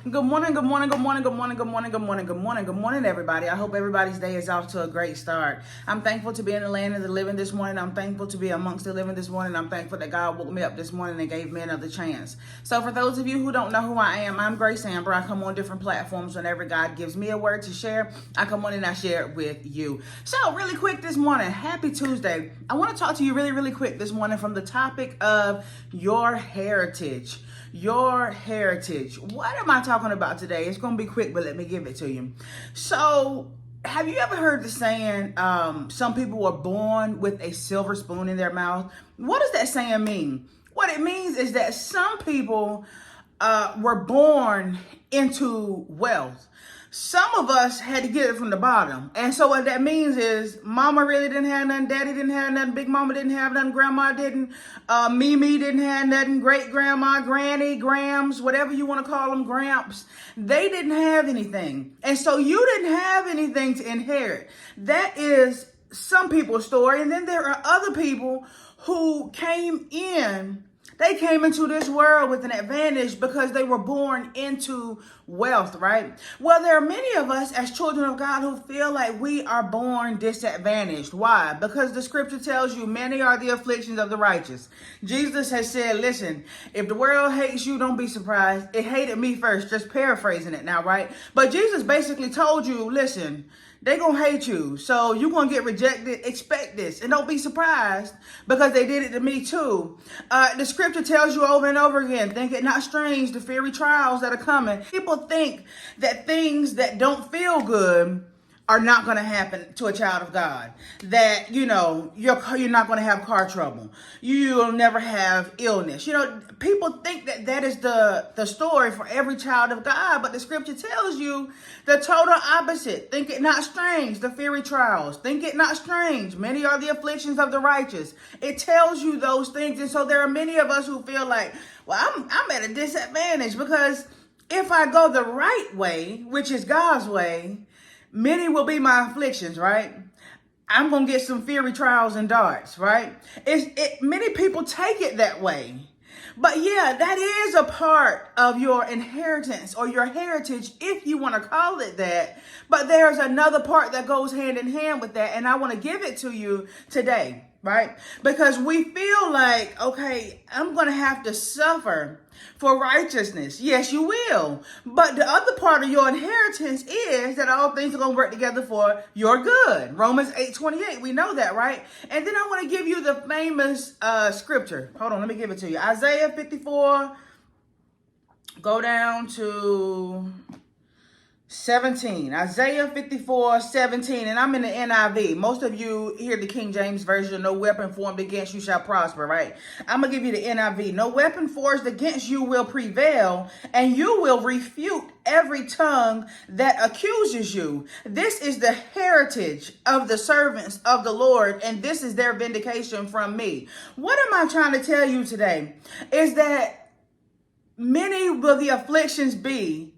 Good morning, good morning, good morning, good morning, good morning, good morning, good morning, good morning, everybody. I hope everybody's day is off to a great start. I'm thankful to be in the land of the living this morning. I'm thankful to be amongst the living this morning. I'm thankful that God woke me up this morning and gave me another chance. So for those of you who don't know who I am, I'm IAmGraceAmber. I come on different platforms whenever God gives me a word to share. I come on and I share it with you. So really quick this morning, happy Tuesday. I want to talk to you really quick this morning from the topic of your heritage. Your heritage. What am I talking about today? It's going to be quick, but let me give it to you. So, have you ever heard the saying, some people were born with a silver spoon in their mouth? What does that saying mean? What it means is that some people were born into wealth. Some of us had to get it from the bottom. And so what that means is mama really didn't have nothing, daddy didn't have nothing, big mama didn't have nothing, grandma didn't, Mimi didn't have nothing, great grandma, granny, grams, whatever you want to call them, gramps, they didn't have anything. And so you didn't have anything to inherit. That is some people's story. And then there are other people who came into this world with an advantage because they were born into wealth, right? Well, there are many of us as children of God who feel like we are born disadvantaged. Why? Because the scripture tells you many are the afflictions of the righteous. Jesus has said, listen, if the world hates you, don't be surprised. It hated me first, just paraphrasing it now, right? But Jesus basically told you, listen, they're going to hate you. So you're going to get rejected. Expect this. And don't be surprised because they did it to me too. The scripture tells you over and over again, think it not strange, the fiery trials that are coming. People think that things that don't feel good are not going to happen to a child of God. That, you're not going to have car trouble. You'll never have illness. People think that that is the story for every child of God, but the scripture tells you the total opposite. Think it not strange, the fiery trials. Think it not strange, many are the afflictions of the righteous. It tells you those things. And so there are many of us who feel like, well, I'm at a disadvantage because if I go the right way, which is God's way, many will be my afflictions, right? I'm going to get some fiery trials and darts, right? Many people take it that way. But yeah, that is a part of your inheritance or your heritage, if you want to call it that. But there's another part that goes hand in hand with that. And I want to give it to you today, right? Because we feel like, okay, I'm going to have to suffer for righteousness. Yes, you will. But the other part of your inheritance is that all things are going to work together for your good. Romans 8:28. We know that, right? And then I want to give you the famous scripture. Hold on, let me give it to you. Isaiah 54. Go down to 17. Isaiah 54:17. And I'm in the NIV. Most of you hear the King James Version. No weapon formed against you shall prosper, right? I'm going to give you the NIV. No weapon forged against you will prevail, and you will refute every tongue that accuses you. This is the heritage of the servants of the Lord, and this is their vindication from me. What am I trying to tell you today? Is that many will the afflictions be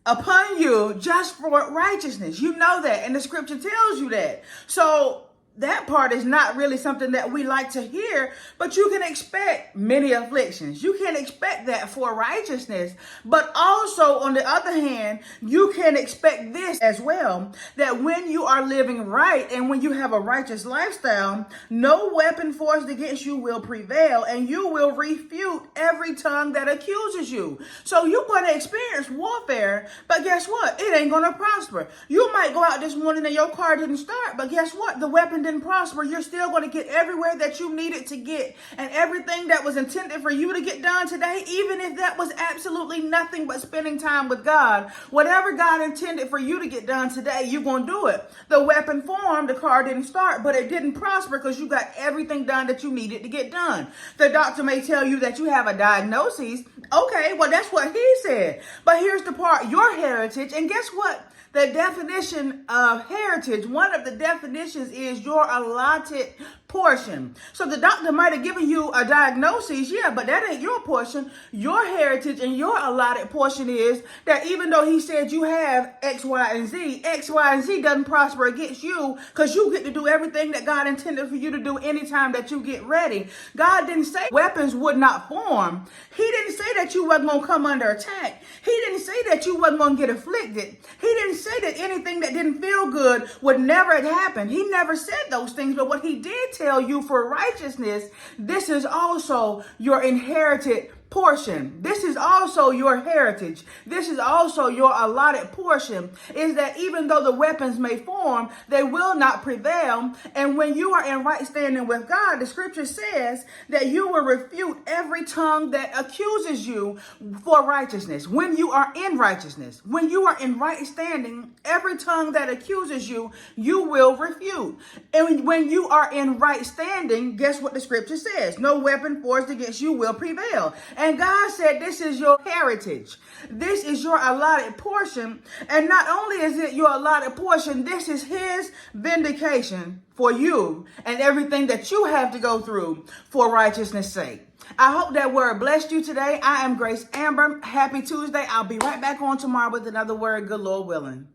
upon you just for righteousness. You know that, and the scripture tells you that. So that part is not really something that we like to hear, but you can expect many afflictions. You can expect that for righteousness, but also on the other hand, you can expect this as well, that when you are living right and when you have a righteous lifestyle, no weapon forged against you will prevail, and you will refute every tongue that accuses you. So you're going to experience warfare, but guess what? It ain't going to prosper. You might go out this morning and your car didn't start, but guess what? The weapon didn't prosper. You're still going to get everywhere that you needed to get, and everything that was intended for you to get done today, even if that was absolutely nothing but spending time with God, whatever God intended for you to get done today, you're going to do it. The weapon formed, the car didn't start, but it didn't prosper because you got everything done that you needed to get done. The doctor may tell you that you have a diagnosis. Okay, well, that's what he said. But here's the part, your heritage, and guess what? The definition of heritage, one of the definitions is your allotted portion. So the doctor might have given you a diagnosis, yeah, but that ain't your portion. Your heritage and your allotted portion is that even though he said you have X, Y, and Z, X, Y, and Z doesn't prosper against you because you get to do everything that God intended for you to do anytime that you get ready. God didn't say weapons would not form. He didn't say that you wasn't going to come under attack. He didn't say that you wasn't going to get afflicted. He didn't say that anything that didn't feel good would never happen. He never said those things, but what he did tell you for righteousness, this is also your inherited portion. This is also your heritage. This is also your allotted portion, is that even though the weapons may form, they will not prevail. And when you are in right standing with God, the scripture says that you will refute every tongue that accuses you for righteousness. When you are in righteousness, when you are in right standing, every tongue that accuses you, you will refute. And when you are in right standing, guess what the scripture says? No weapon forged against you will prevail. And God said, this is your heritage. This is your allotted portion. And not only is it your allotted portion, this is his vindication for you and everything that you have to go through for righteousness' sake. I hope that word blessed you today. I am Grace Amber. Happy Tuesday. I'll be right back on tomorrow with another word, good Lord willing.